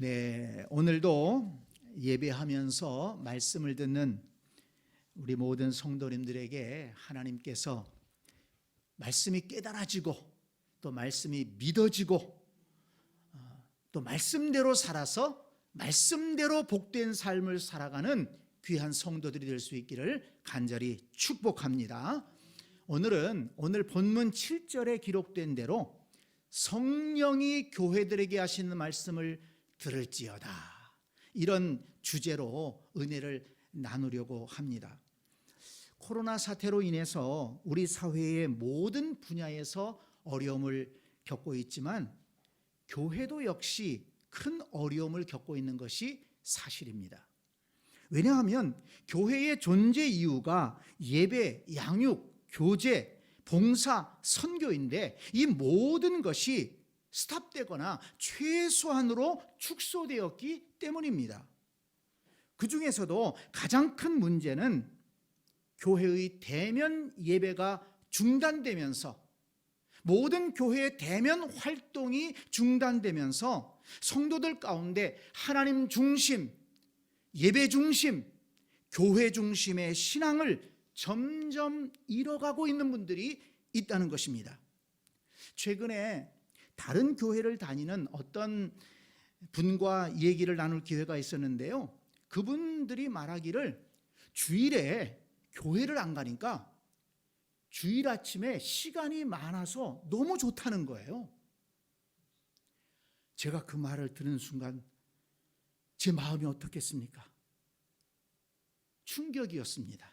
네, 오늘도 예배하면서 말씀을 듣는 우리 모든 성도님들에게 하나님께서 말씀이 깨달아지고 또 말씀이 믿어지고 또 말씀대로 살아서 말씀대로 복된 삶을 살아가는 귀한 성도들이 될 수 있기를 간절히 축복합니다. 오늘 본문 7절에 기록된 대로 성령이 교회들에게 하시는 말씀을 들을지어다, 이런 주제로 은혜를 나누려고 합니다. 코로나 사태로 인해서 우리 사회의 모든 분야에서 어려움을 겪고 있지만 교회도 역시 큰 어려움을 겪고 있는 것이 사실입니다. 왜냐하면 교회의 존재 이유가 예배, 양육, 교제, 봉사, 선교인데 이 모든 것이 스탑되거나 최소한으로 축소되었기 때문입니다. 그 중에서도 가장 큰 문제는 교회의 대면 예배가 중단되면서 모든 교회의 대면 활동이 중단되면서 성도들 가운데 하나님 중심, 예배 중심, 교회 중심의 신앙을 점점 잃어가고 있는 분들이 있다는 것입니다. 최근에 다른 교회를 다니는 어떤 분과 얘기를 나눌 기회가 있었는데요, 그분들이 말하기를 주일에 교회를 안 가니까 주일 아침에 시간이 많아서 너무 좋다는 거예요. 제가 그 말을 들은 순간 제 마음이 어떻겠습니까? 충격이었습니다.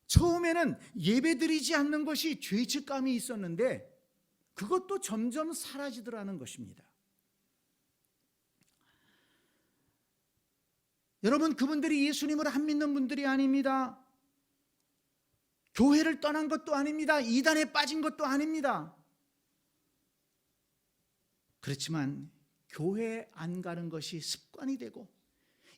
처음에는 예배드리지 않는 것이 죄책감이 있었는데 그것도 점점 사라지더라는 것입니다. 여러분, 그분들이 예수님을 안 믿는 분들이 아닙니다. 교회를 떠난 것도 아닙니다. 이단에 빠진 것도 아닙니다. 그렇지만 교회 안 가는 것이 습관이 되고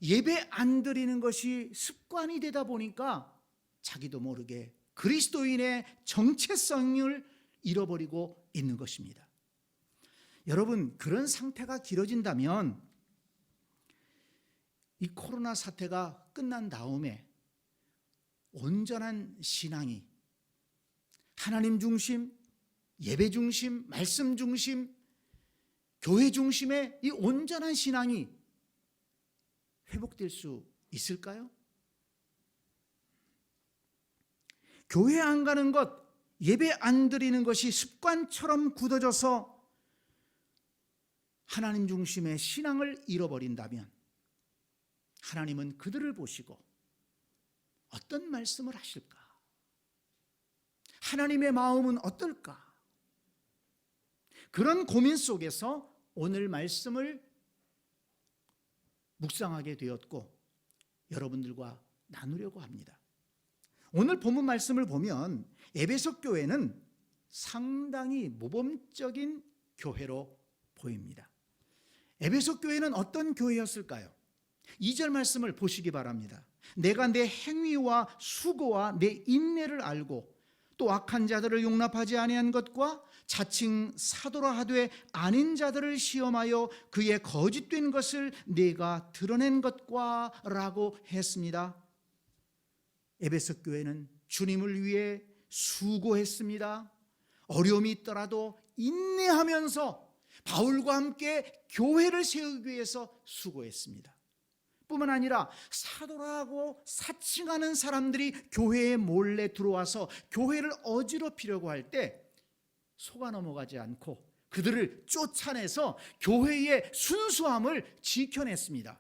예배 안 드리는 것이 습관이 되다 보니까 자기도 모르게 그리스도인의 정체성을 잃어버리고 있는 것입니다. 여러분, 그런 상태가 길어진다면 이 코로나 사태가 끝난 다음에 온전한 신앙이 하나님 중심, 예배 중심, 말씀 중심, 교회 중심의 이 온전한 신앙이 회복될 수 있을까요? 교회 안 가는 것, 예배 안 드리는 것이 습관처럼 굳어져서 하나님 중심의 신앙을 잃어버린다면 하나님은 그들을 보시고 어떤 말씀을 하실까? 하나님의 마음은 어떨까? 그런 고민 속에서 오늘 말씀을 묵상하게 되었고 여러분들과 나누려고 합니다. 오늘 본문 말씀을 보면 에베소 교회는 상당히 모범적인 교회로 보입니다. 에베소 교회는 어떤 교회였을까요? 2절 말씀을 보시기 바랍니다. 내가 내 행위와 수고와 내 인내를 알고 또 악한 자들을 용납하지 아니한 것과 자칭 사도라 하되 아닌 자들을 시험하여 그의 거짓된 것을 내가 드러낸 것과 라고 했습니다. 에베소 교회는 주님을 위해 수고했습니다. 어려움이 있더라도 인내하면서 바울과 함께 교회를 세우기 위해서 수고했습니다. 뿐만 아니라 사도라고 사칭하는 사람들이 교회에 몰래 들어와서 교회를 어지럽히려고 할 때 속아 넘어가지 않고 그들을 쫓아내서 교회의 순수함을 지켜냈습니다.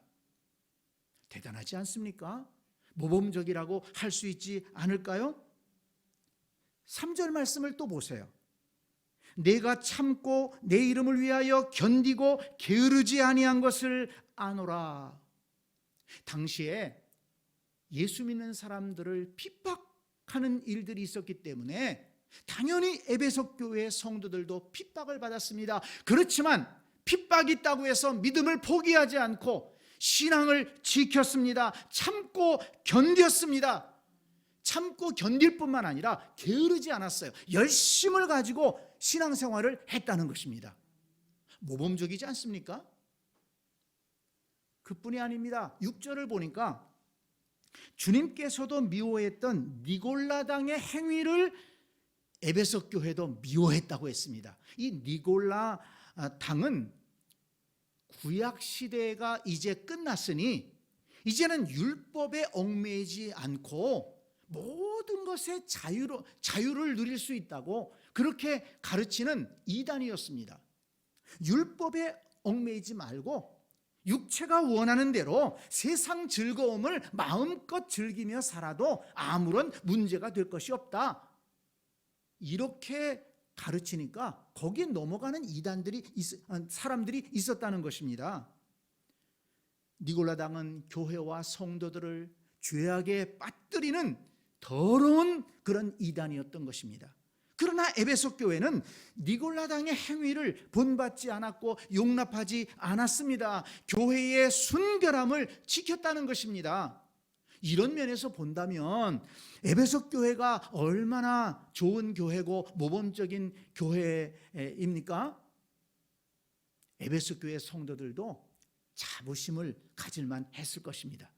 대단하지 않습니까? 모범적이라고 할 수 있지 않을까요? 3절 말씀을 또 보세요. 내가 참고 내 이름을 위하여 견디고 게으르지 아니한 것을 아노라. 당시에 예수 믿는 사람들을 핍박하는 일들이 있었기 때문에 당연히 에베소 교회 성도들도 핍박을 받았습니다. 그렇지만 핍박이 있다고 해서 믿음을 포기하지 않고 신앙을 지켰습니다. 참고 견뎠습니다. 참고 견딜 뿐만 아니라 게으르지 않았어요. 열심을 가지고 신앙생활을 했다는 것입니다. 모범적이지 않습니까? 그뿐이 아닙니다. 6절을 보니까 주님께서도 미워했던 니골라당의 행위를 에베소 교회도 미워했다고 했습니다. 이 니골라 당은 구약 시대가 이제 끝났으니 이제는 율법에 얽매이지 않고 모든 것에 자유를 누릴 수 있다고 그렇게 가르치는 이단이었습니다. 율법에 얽매이지 말고 육체가 원하는 대로 세상 즐거움을 마음껏 즐기며 살아도 아무런 문제가 될 것이 없다. 이렇게 가르치니까 거기에 넘어가는 사람들이 있었다는 것입니다. 니골라당은 교회와 성도들을 죄악에 빠뜨리는 더러운 그런 이단이었던 것입니다. 그러나 에베소 교회는 니골라당의 행위를 본받지 않았고 용납하지 않았습니다. 교회의 순결함을 지켰다는 것입니다. 이런 면에서 본다면 에베소 교회가 얼마나 좋은 교회고 모범적인 교회입니까? 에베소 교회 성도들도 자부심을 가질만 했을 것입니다.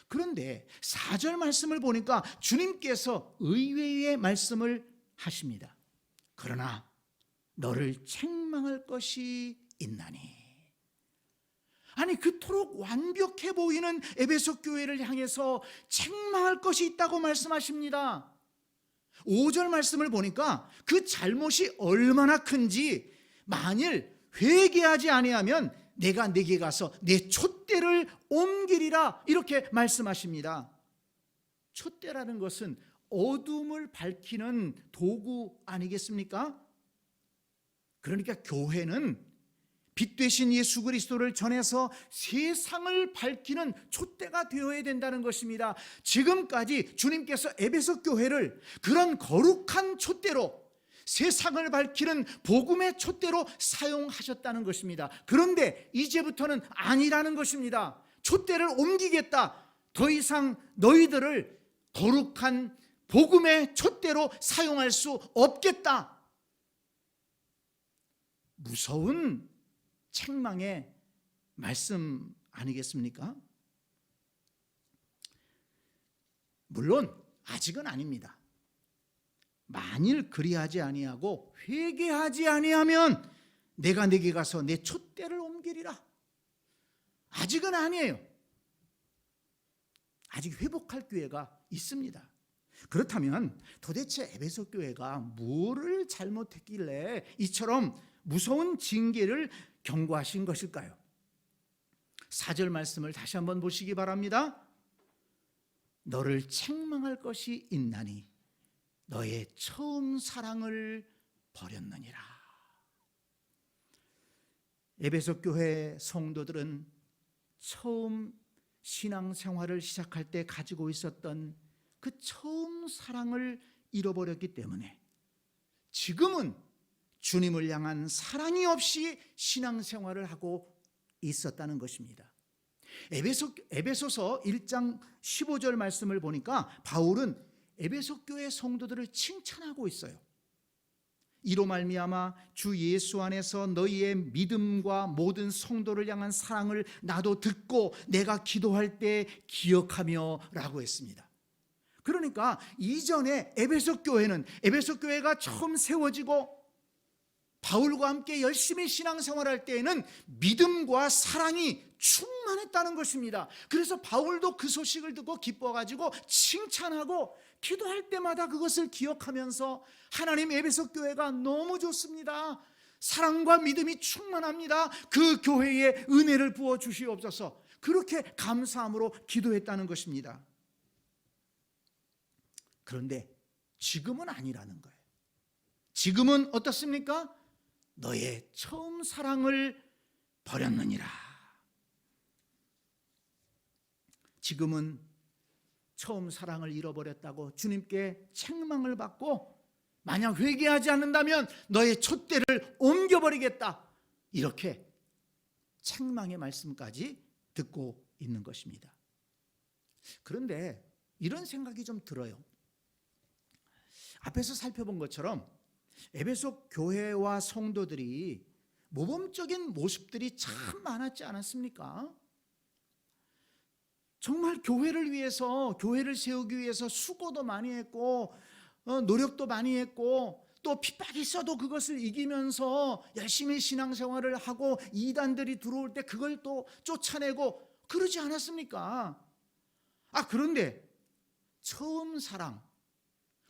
그런데 4절 말씀을 보니까 주님께서 의외의 말씀을 하십니다. 그러나 너를 책망할 것이 있나니. 아니, 그토록 완벽해 보이는 에베소 교회를 향해서 책망할 것이 있다고 말씀하십니다. 5절 말씀을 보니까 그 잘못이 얼마나 큰지 만일 회개하지 아니하면 내가 네게 가서 내 촛대를 옮기리라 이렇게 말씀하십니다. 촛대라는 것은 어둠을 밝히는 도구 아니겠습니까? 그러니까 교회는 빛 되신 예수 그리스도를 전해서 세상을 밝히는 촛대가 되어야 된다는 것입니다. 지금까지 주님께서 에베소 교회를 그런 거룩한 촛대로, 세상을 밝히는 복음의 촛대로 사용하셨다는 것입니다. 그런데 이제부터는 아니라는 것입니다. 촛대를 옮기겠다. 더 이상 너희들을 거룩한 복음의 촛대로 사용할 수 없겠다. 무서운 책망의 말씀 아니겠습니까? 물론 아직은 아닙니다. 만일 그리하지 아니하고 회개하지 아니하면 내가 네게 가서 내 촛대를 옮기리라. 아직은 아니에요. 아직 회복할 기회가 있습니다. 그렇다면 도대체 에베소 교회가 뭐를 잘못했길래 이처럼 무서운 징계를 경고하신 것일까요? 4절 말씀을 다시 한번 보시기 바랍니다. 너를 책망할 것이 있나니 너의 처음 사랑을 버렸느니라. 에베소 교회 성도들은 처음 신앙생활을 시작할 때 가지고 있었던 그 처음 사랑을 잃어버렸기 때문에 지금은 주님을 향한 사랑이 없이 신앙생활을 하고 있었다는 것입니다. 에베소서 1장 15절 말씀을 보니까 바울은 에베소 교회 성도들을 칭찬하고 있어요. 이로 말미암아 주 예수 안에서 너희의 믿음과 모든 성도를 향한 사랑을 나도 듣고 내가 기도할 때 기억하며 라고 했습니다. 그러니까 이전에 에베소 교회가 처음 세워지고 바울과 함께 열심히 신앙생활할 때에는 믿음과 사랑이 충만했다는 것입니다. 그래서 바울도 그 소식을 듣고 기뻐가지고 칭찬하고 기도할 때마다 그것을 기억하면서 하나님, 에베소 교회가 너무 좋습니다. 사랑과 믿음이 충만합니다. 그 교회에 은혜를 부어 주시옵소서. 그렇게 감사함으로 기도했다는 것입니다. 그런데 지금은 아니라는 거예요. 지금은 어떻습니까? 너의 처음 사랑을 버렸느니라. 지금은 처음 사랑을 잃어버렸다고 주님께 책망을 받고 만약 회개하지 않는다면 너의 촛대를 옮겨버리겠다. 이렇게 책망의 말씀까지 듣고 있는 것입니다. 그런데 이런 생각이 좀 들어요. 앞에서 살펴본 것처럼 에베소 교회와 성도들이 모범적인 모습들이 참 많았지 않았습니까? 정말 교회를 위해서, 교회를 세우기 위해서 수고도 많이 했고 노력도 많이 했고 또 핍박이 있어도 그것을 이기면서 열심히 신앙생활을 하고 이단들이 들어올 때 그걸 또 쫓아내고 그러지 않았습니까? 그런데 처음 사랑,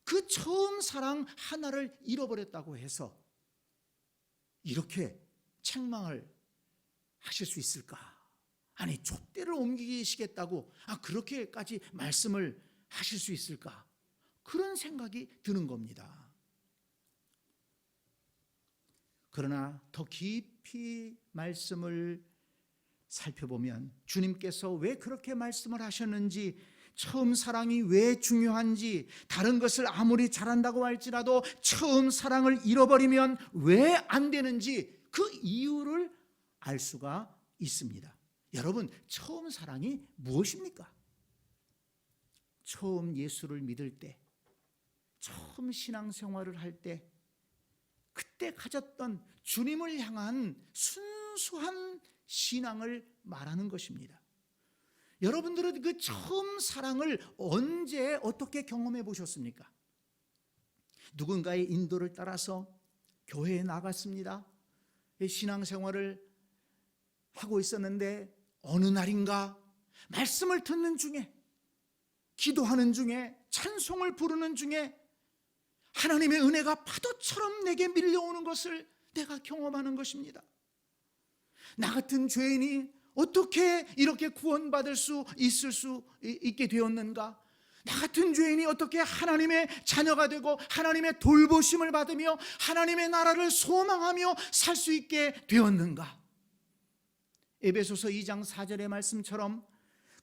그 처음 사랑 하나를 잃어버렸다고 해서 이렇게 책망을 하실 수 있을까? 아니, 촛대를 옮기시겠다고 그렇게까지 말씀을 하실 수 있을까? 그런 생각이 드는 겁니다. 그러나 더 깊이 말씀을 살펴보면 주님께서 왜 그렇게 말씀을 하셨는지, 처음 사랑이 왜 중요한지, 다른 것을 아무리 잘한다고 할지라도 처음 사랑을 잃어버리면 왜 안 되는지 그 이유를 알 수가 있습니다. 여러분, 처음 사랑이 무엇입니까? 처음 예수를 믿을 때, 처음 신앙생활을 할 때, 그때 가졌던 주님을 향한 순수한 신앙을 말하는 것입니다. 여러분들은 그 처음 사랑을 언제 어떻게 경험해 보셨습니까? 누군가의 인도를 따라서 교회에 나갔습니다. 신앙생활을 하고 있었는데 어느 날인가 말씀을 듣는 중에, 기도하는 중에, 찬송을 부르는 중에 하나님의 은혜가 파도처럼 내게 밀려오는 것을 내가 경험하는 것입니다. 나 같은 죄인이 어떻게 이렇게 구원받을 수 있게 되었는가? 나 같은 죄인이 어떻게 하나님의 자녀가 되고 하나님의 돌보심을 받으며 하나님의 나라를 소망하며 살 수 있게 되었는가? 에베소서 2장 4절의 말씀처럼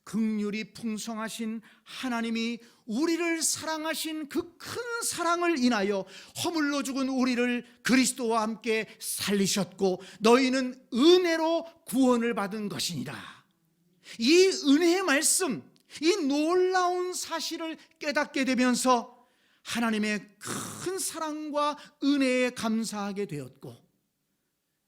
긍휼이 풍성하신 하나님이 우리를 사랑하신 그 큰 사랑을 인하여 허물로 죽은 우리를 그리스도와 함께 살리셨고 너희는 은혜로 구원을 받은 것이니라. 이 은혜의 말씀, 이 놀라운 사실을 깨닫게 되면서 하나님의 큰 사랑과 은혜에 감사하게 되었고,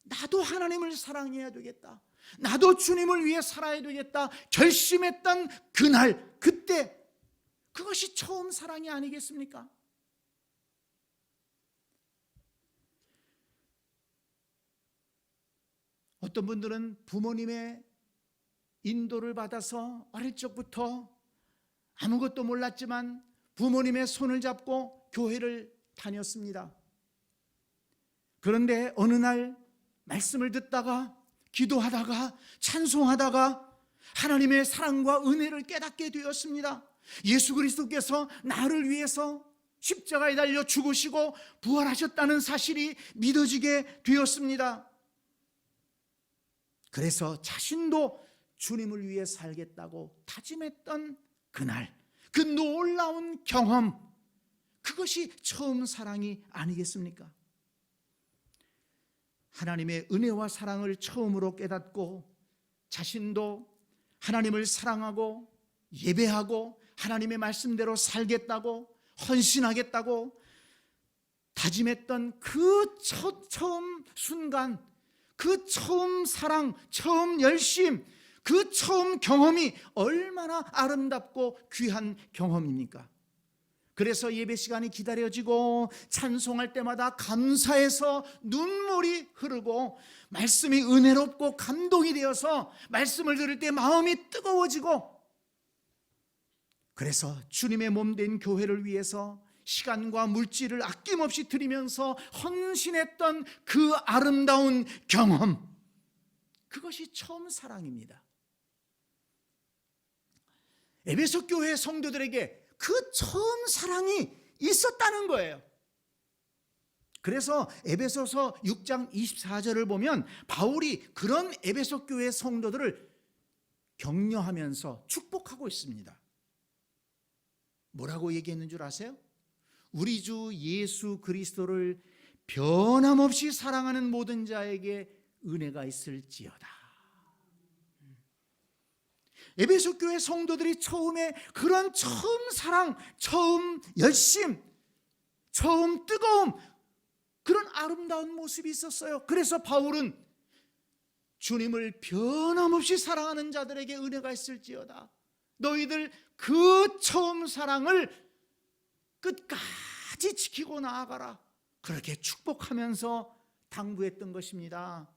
나도 하나님을 사랑해야 되겠다, 나도 주님을 위해 살아야 되겠다 결심했던 그날, 그때, 그것이 처음 사랑이 아니겠습니까? 어떤 분들은 부모님의 인도를 받아서 어릴 적부터 아무것도 몰랐지만 부모님의 손을 잡고 교회를 다녔습니다. 그런데 어느 날 말씀을 듣다가, 기도하다가, 찬송하다가 하나님의 사랑과 은혜를 깨닫게 되었습니다. 예수 그리스도께서 나를 위해서 십자가에 달려 죽으시고 부활하셨다는 사실이 믿어지게 되었습니다. 그래서 자신도 주님을 위해 살겠다고 다짐했던 그날, 그 놀라운 경험, 그것이 처음 사랑이 아니겠습니까? 하나님의 은혜와 사랑을 처음으로 깨닫고 자신도 하나님을 사랑하고 예배하고 하나님의 말씀대로 살겠다고, 헌신하겠다고 다짐했던 그 처음 순간, 그 처음 사랑, 처음 열심, 그 처음 경험이 얼마나 아름답고 귀한 경험입니까? 그래서 예배 시간이 기다려지고 찬송할 때마다 감사해서 눈물이 흐르고, 말씀이 은혜롭고 감동이 되어서 말씀을 들을 때 마음이 뜨거워지고, 그래서 주님의 몸된 교회를 위해서 시간과 물질을 아낌없이 드리면서 헌신했던 그 아름다운 경험, 그것이 처음 사랑입니다. 에베소 교회 성도들에게 그 처음 사랑이 있었다는 거예요. 그래서 에베소서 6장 24절을 보면 바울이 그런 에베소 교회 성도들을 격려하면서 축복하고 있습니다. 뭐라고 얘기했는 줄 아세요? 우리 주 예수 그리스도를 변함없이 사랑하는 모든 자에게 은혜가 있을지어다. 에베소 교회 성도들이 처음에 그런 처음 사랑, 처음 열심, 처음 뜨거움, 그런 아름다운 모습이 있었어요. 그래서 바울은 주님을 변함없이 사랑하는 자들에게 은혜가 있을지어다. 너희들 그 처음 사랑을 끝까지 지키고 나아가라. 그렇게 축복하면서 당부했던 것입니다.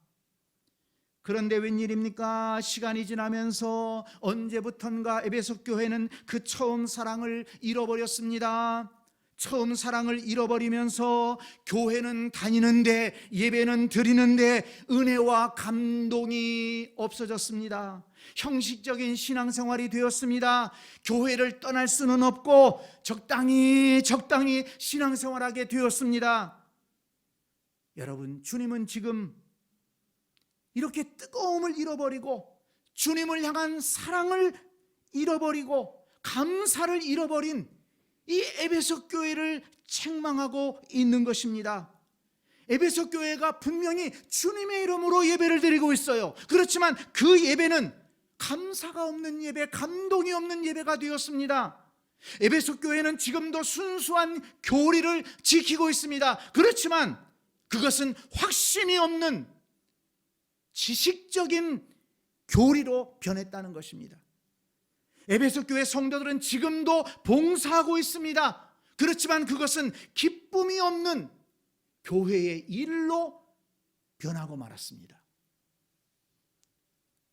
그런데 웬일입니까? 시간이 지나면서 언제부턴가 에베소 교회는 그 처음 사랑을 잃어버렸습니다. 처음 사랑을 잃어버리면서 교회는 다니는데, 예배는 드리는데 은혜와 감동이 없어졌습니다. 형식적인 신앙생활이 되었습니다. 교회를 떠날 수는 없고 적당히 신앙생활하게 되었습니다. 여러분, 주님은 지금 이렇게 뜨거움을 잃어버리고 주님을 향한 사랑을 잃어버리고 감사를 잃어버린 이 에베소 교회를 책망하고 있는 것입니다. 에베소 교회가 분명히 주님의 이름으로 예배를 드리고 있어요. 그렇지만 그 예배는 감사가 없는 예배, 감동이 없는 예배가 되었습니다. 에베소 교회는 지금도 순수한 교리를 지키고 있습니다. 그렇지만 그것은 확신이 없는 지식적인 교리로 변했다는 것입니다. 에베소 교회 성도들은 지금도 봉사하고 있습니다. 그렇지만 그것은 기쁨이 없는 교회의 일로 변하고 말았습니다.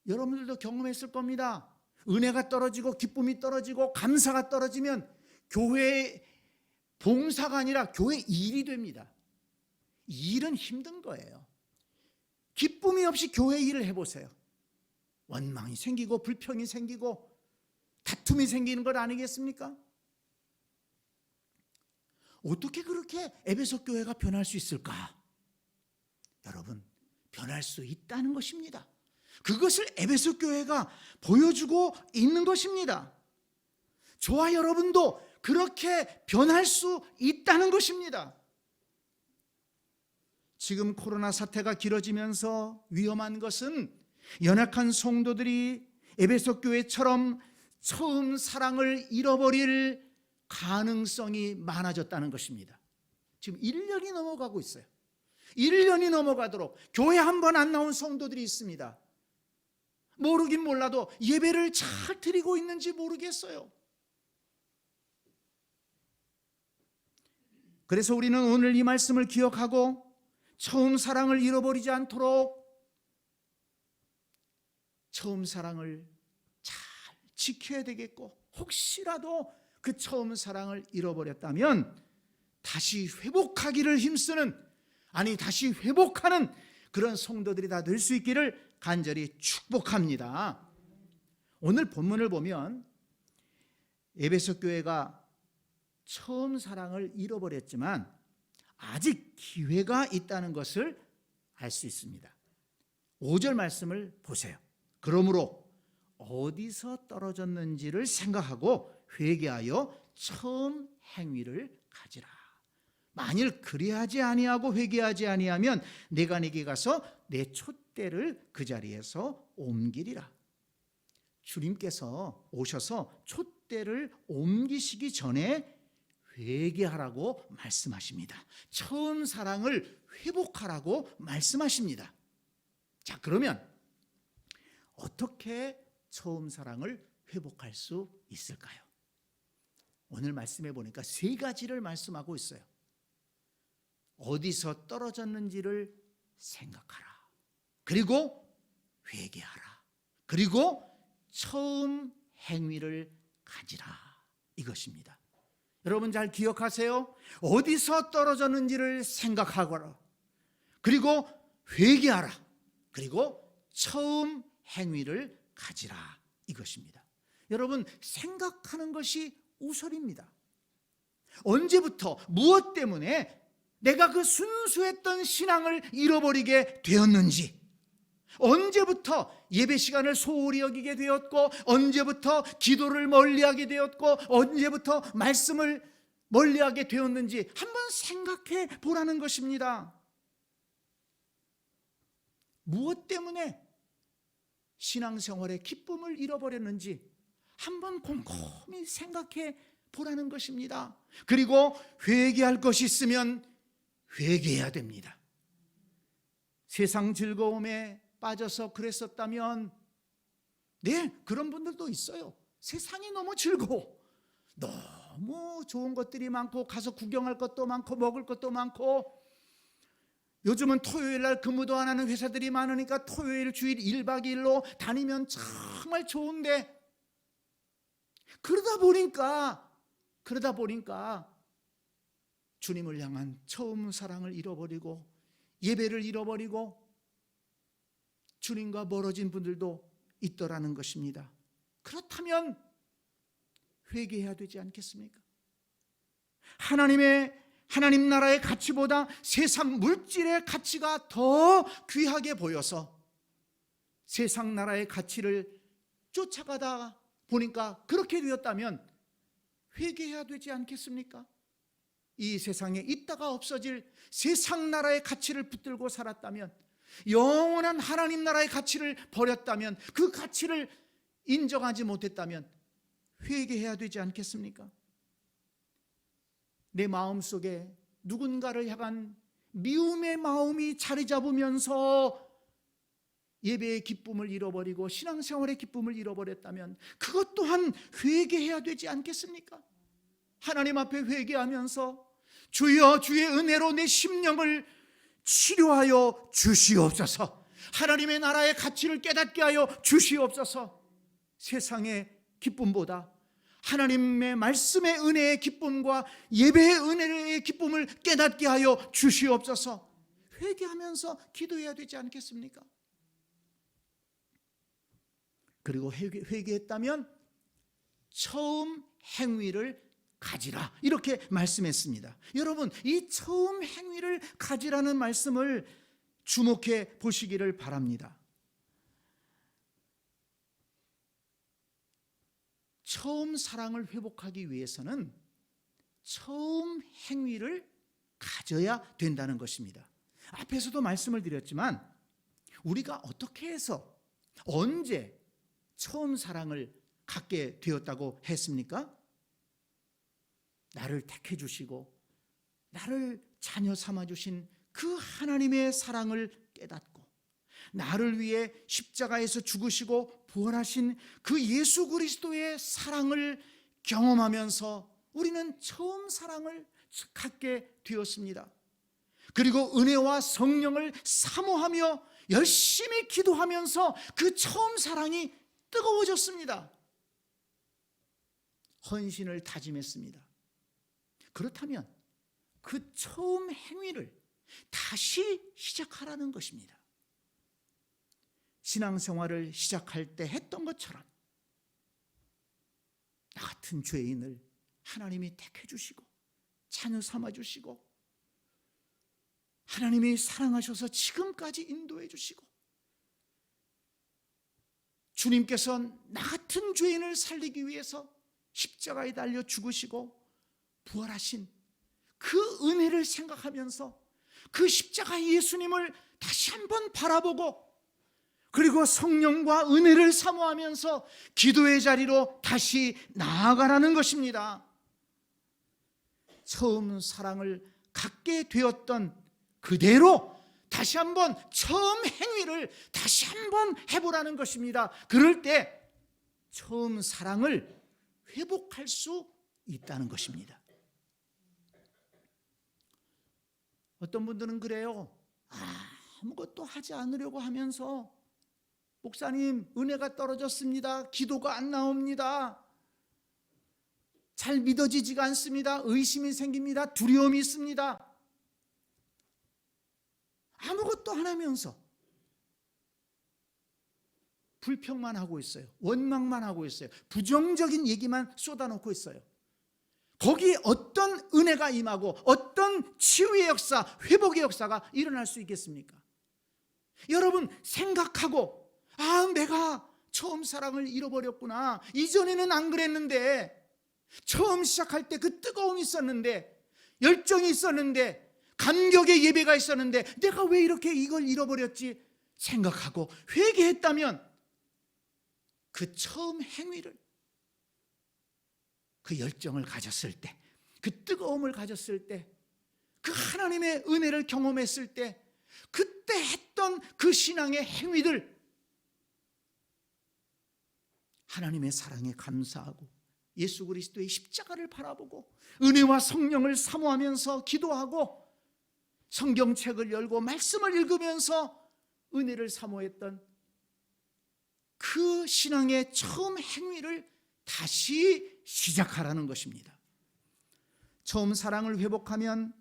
여러분들도 경험했을 겁니다. 은혜가 떨어지고 기쁨이 떨어지고 감사가 떨어지면 교회의 봉사가 아니라 교회 일이 됩니다. 일은 힘든 거예요. 기쁨이 없이 교회 일을 해보세요. 원망이 생기고 불평이 생기고 다툼이 생기는 것 아니겠습니까? 어떻게 그렇게 에베소 교회가 변할 수 있을까? 여러분, 변할 수 있다는 것입니다. 그것을 에베소 교회가 보여주고 있는 것입니다. 저와 여러분도 그렇게 변할 수 있다는 것입니다. 지금 코로나 사태가 길어지면서 위험한 것은 연약한 성도들이 에베소 교회처럼 처음 사랑을 잃어버릴 가능성이 많아졌다는 것입니다. 지금 1년이 넘어가고 있어요. 1년이 넘어가도록 교회 한 번 안 나온 성도들이 있습니다. 모르긴 몰라도 예배를 잘 드리고 있는지 모르겠어요. 그래서 우리는 오늘 이 말씀을 기억하고 처음 사랑을 잃어버리지 않도록 처음 사랑을 잘 지켜야 되겠고, 혹시라도 그 처음 사랑을 잃어버렸다면 다시 회복하기를 힘쓰는, 다시 회복하는 그런 성도들이 다 될 수 있기를 간절히 축복합니다. 오늘 본문을 보면 에베소 교회가 처음 사랑을 잃어버렸지만 아직 기회가 있다는 것을 알 수 있습니다. 5절 말씀을 보세요. 그러므로 어디서 떨어졌는지를 생각하고 회개하여 처음 행위를 가지라. 만일 그리하지 아니하고 회개하지 아니하면 내가 네게 가서 내 촛대를 그 자리에서 옮기리라. 주님께서 오셔서 촛대를 옮기시기 전에 회개하라고 말씀하십니다. 처음 사랑을 회복하라고 말씀하십니다. 자, 그러면 어떻게 처음 사랑을 회복할 수 있을까요? 오늘 말씀해 보니까 3가지를 말씀하고 있어요. 어디서 떨어졌는지를 생각하라. 그리고 회개하라. 그리고 처음 행위를 가지라. 이것입니다. 여러분 잘 기억하세요. 어디서 떨어졌는지를 생각하거라. 그리고 회개하라. 그리고 처음 행위를 가지라. 이것입니다. 여러분, 생각하는 것이 우선입니다. 언제부터 무엇 때문에 내가 그 순수했던 신앙을 잃어버리게 되었는지, 언제부터 예배 시간을 소홀히 여기게 되었고, 언제부터 기도를 멀리하게 되었고, 언제부터 말씀을 멀리하게 되었는지 한번 생각해 보라는 것입니다. 무엇 때문에 신앙생활의 기쁨을 잃어버렸는지 한번 곰곰이 생각해 보라는 것입니다. 그리고 회개할 것이 있으면 회개해야 됩니다. 세상 즐거움에 빠져서 그랬었다면, 네, 그런 분들도 있어요. 세상이 너무 즐거워. 너무 좋은 것들이 많고, 가서 구경할 것도 많고, 먹을 것도 많고, 요즘은 토요일 날 근무도 안 하는 회사들이 많으니까 토요일 주일 1박 2일로 다니면 정말 좋은데, 그러다 보니까 주님을 향한 처음 사랑을 잃어버리고 예배를 잃어버리고 주님과 멀어진 분들도 있더라는 것입니다. 그렇다면 회개해야 되지 않겠습니까? 하나님 나라의 가치보다 세상 물질의 가치가 더 귀하게 보여서 세상 나라의 가치를 쫓아가다 보니까 그렇게 되었다면 회개해야 되지 않겠습니까? 이 세상에 있다가 없어질 세상 나라의 가치를 붙들고 살았다면, 영원한 하나님 나라의 가치를 버렸다면, 그 가치를 인정하지 못했다면 회개해야 되지 않겠습니까? 내 마음속에 누군가를 향한 미움의 마음이 자리 잡으면서 예배의 기쁨을 잃어버리고 신앙생활의 기쁨을 잃어버렸다면 그것 또한 회개해야 되지 않겠습니까? 하나님 앞에 회개하면서 주여, 주의 은혜로 내 심령을 치료하여 주시옵소서. 하나님의 나라의 가치를 깨닫게 하여 주시옵소서. 세상의 기쁨보다 하나님의 말씀의 은혜의 기쁨과 예배의 은혜의 기쁨을 깨닫게 하여 주시옵소서. 회개하면서 기도해야 되지 않겠습니까? 그리고 회개했다면 처음 행위를 가지라, 이렇게 말씀했습니다. 여러분, 이 처음 행위를 가지라는 말씀을 주목해 보시기를 바랍니다. 처음 사랑을 회복하기 위해서는 처음 행위를 가져야 된다는 것입니다. 앞에서도 말씀을 드렸지만 우리가 어떻게 해서 언제 처음 사랑을 갖게 되었다고 했습니까? 나를 택해 주시고 나를 자녀 삼아 주신 그 하나님의 사랑을 깨닫고 나를 위해 십자가에서 죽으시고 부활하신 그 예수 그리스도의 사랑을 경험하면서 우리는 처음 사랑을 갖게 되었습니다. 그리고 은혜와 성령을 사모하며 열심히 기도하면서 그 처음 사랑이 뜨거워졌습니다. 헌신을 다짐했습니다. 그렇다면 그 처음 행위를 다시 시작하라는 것입니다. 신앙생활을 시작할 때 했던 것처럼 나 같은 죄인을 하나님이 택해 주시고 자녀 삼아 주시고 하나님이 사랑하셔서 지금까지 인도해 주시고 주님께서 나 같은 죄인을 살리기 위해서 십자가에 달려 죽으시고 부활하신 그 은혜를 생각하면서 그 십자가 예수님을 다시 한번 바라보고 그리고 성령과 은혜를 사모하면서 기도의 자리로 다시 나아가라는 것입니다. 처음 사랑을 갖게 되었던 그대로 다시 한번 처음 행위를 다시 한번 해보라는 것입니다. 그럴 때 처음 사랑을 회복할 수 있다는 것입니다. 어떤 분들은 그래요. 아무것도 하지 않으려고 하면서 목사님, 은혜가 떨어졌습니다. 기도가 안 나옵니다. 잘 믿어지지가 않습니다. 의심이 생깁니다. 두려움이 있습니다. 아무것도 안 하면서 불평만 하고 있어요. 원망만 하고 있어요. 부정적인 얘기만 쏟아놓고 있어요. 거기에 어떤 은혜가 임하고 어떤 치유의 역사, 회복의 역사가 일어날 수 있겠습니까? 여러분 생각하고 내가 처음 사랑을 잃어버렸구나. 이전에는 안 그랬는데 처음 시작할 때 그 뜨거움이 있었는데 열정이 있었는데 감격의 예배가 있었는데 내가 왜 이렇게 이걸 잃어버렸지 생각하고 회개했다면 그 처음 행위를 그 열정을 가졌을 때 그 뜨거움을 가졌을 때 그 하나님의 은혜를 경험했을 때 그때 했던 그 신앙의 행위들, 하나님의 사랑에 감사하고 예수 그리스도의 십자가를 바라보고 은혜와 성령을 사모하면서 기도하고 성경책을 열고 말씀을 읽으면서 은혜를 사모했던 그 신앙의 처음 행위를 다시 시작하라는 것입니다. 처음 사랑을 회복하면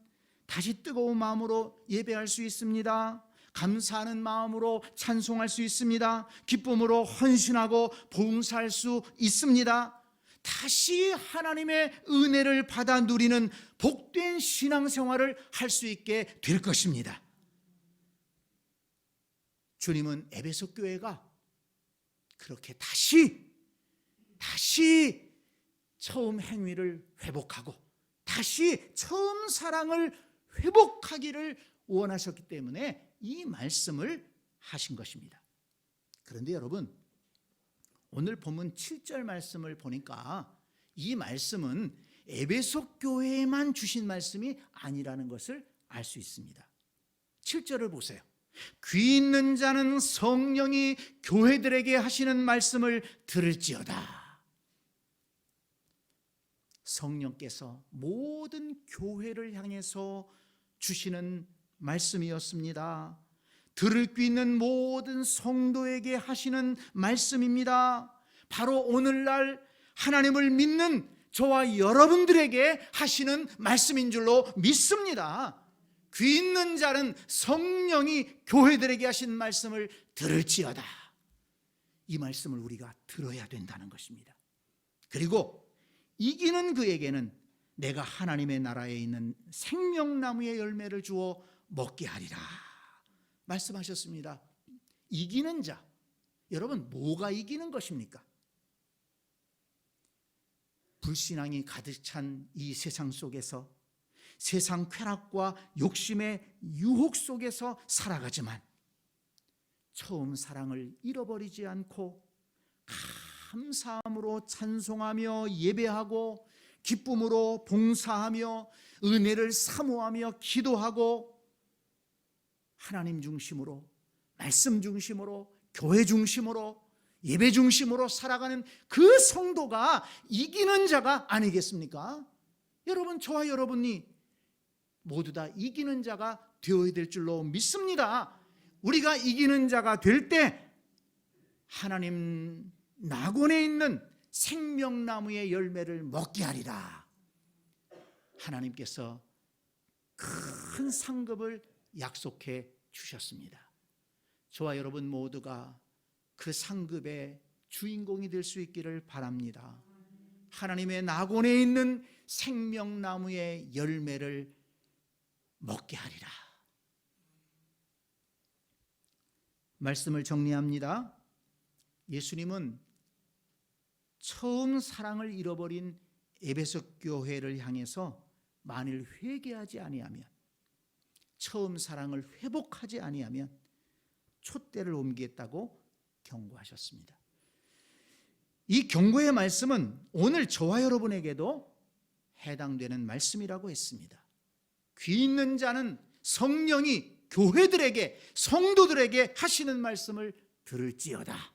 다시 뜨거운 마음으로 예배할 수 있습니다. 감사하는 마음으로 찬송할 수 있습니다. 기쁨으로 헌신하고 봉사할 수 있습니다. 다시 하나님의 은혜를 받아 누리는 복된 신앙생활을 할 수 있게 될 것입니다. 주님은 에베소 교회가 그렇게 다시 처음 행위를 회복하고 다시 처음 사랑을 회복하기를 원하셨기 때문에 이 말씀을 하신 것입니다. 그런데 여러분, 오늘 본문 7절 말씀을 보니까 이 말씀은 에베소 교회에만 주신 말씀이 아니라는 것을 알 수 있습니다. 7절을 보세요. 귀 있는 자는 성령이 교회들에게 하시는 말씀을 들을지어다. 성령께서 모든 교회를 향해서 주시는 말씀이었습니다. 들을 귀 있는 모든 성도에게 하시는 말씀입니다. 바로 오늘날 하나님을 믿는 저와 여러분들에게 하시는 말씀인 줄로 믿습니다. 귀 있는 자는 성령이 교회들에게 하신 말씀을 들을지어다. 이 말씀을 우리가 들어야 된다는 것입니다. 그리고 이기는 그에게는 내가 하나님의 나라에 있는 생명나무의 열매를 주어 먹게 하리라 말씀하셨습니다. 이기는 자, 여러분 뭐가 이기는 것입니까? 불신앙이 가득 찬 이 세상 속에서 세상 쾌락과 욕심의 유혹 속에서 살아가지만 처음 사랑을 잃어버리지 않고 감사함으로 찬송하며 예배하고 기쁨으로 봉사하며 은혜를 사모하며 기도하고 하나님 중심으로, 말씀 중심으로, 교회 중심으로, 예배 중심으로 살아가는 그 성도가 이기는 자가 아니겠습니까? 여러분, 저와 여러분이 모두 다 이기는 자가 되어야 될 줄로 믿습니다. 우리가 이기는 자가 될 때 하나님 낙원에 있는 생명나무의 열매를 먹게 하리라. 하나님께서 큰 상급을 약속해 주셨습니다. 저와 여러분 모두가 그 상급의 주인공이 될 수 있기를 바랍니다. 하나님의 낙원에 있는 생명나무의 열매를 먹게 하리라. 말씀을 정리합니다. 예수님은 처음 사랑을 잃어버린 에베소 교회를 향해서 만일 회개하지 아니하면, 처음 사랑을 회복하지 아니하면 촛대를 옮기겠다고 경고하셨습니다. 이 경고의 말씀은 오늘 저와 여러분에게도 해당되는 말씀이라고 했습니다. 귀 있는 자는 성령이 교회들에게, 성도들에게 하시는 말씀을 들을지어다.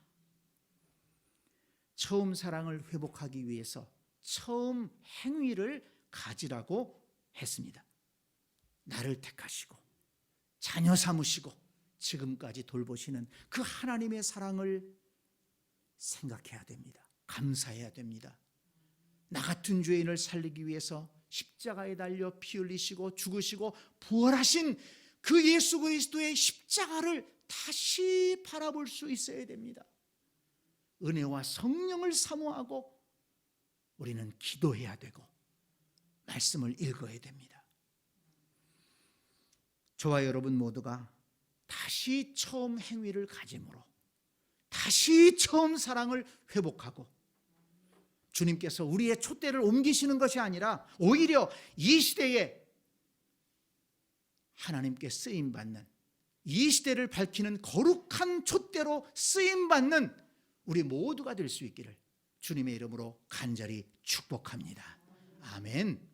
처음 사랑을 회복하기 위해서 처음 행위를 가지라고 했습니다. 나를 택하시고 자녀 삼으시고 지금까지 돌보시는 그 하나님의 사랑을 생각해야 됩니다. 감사해야 됩니다. 나 같은 죄인을 살리기 위해서 십자가에 달려 피 흘리시고 죽으시고 부활하신 그 예수 그리스도의 십자가를 다시 바라볼 수 있어야 됩니다. 은혜와 성령을 사모하고 우리는 기도해야 되고 말씀을 읽어야 됩니다. 저와 여러분 모두가 다시 처음 행위를 가짐으로 다시 처음 사랑을 회복하고 주님께서 우리의 촛대를 옮기시는 것이 아니라 오히려 이 시대에 하나님께 쓰임받는, 이 시대를 밝히는 거룩한 촛대로 쓰임받는 우리 모두가 될 수 있기를 주님의 이름으로 간절히 축복합니다. 아멘.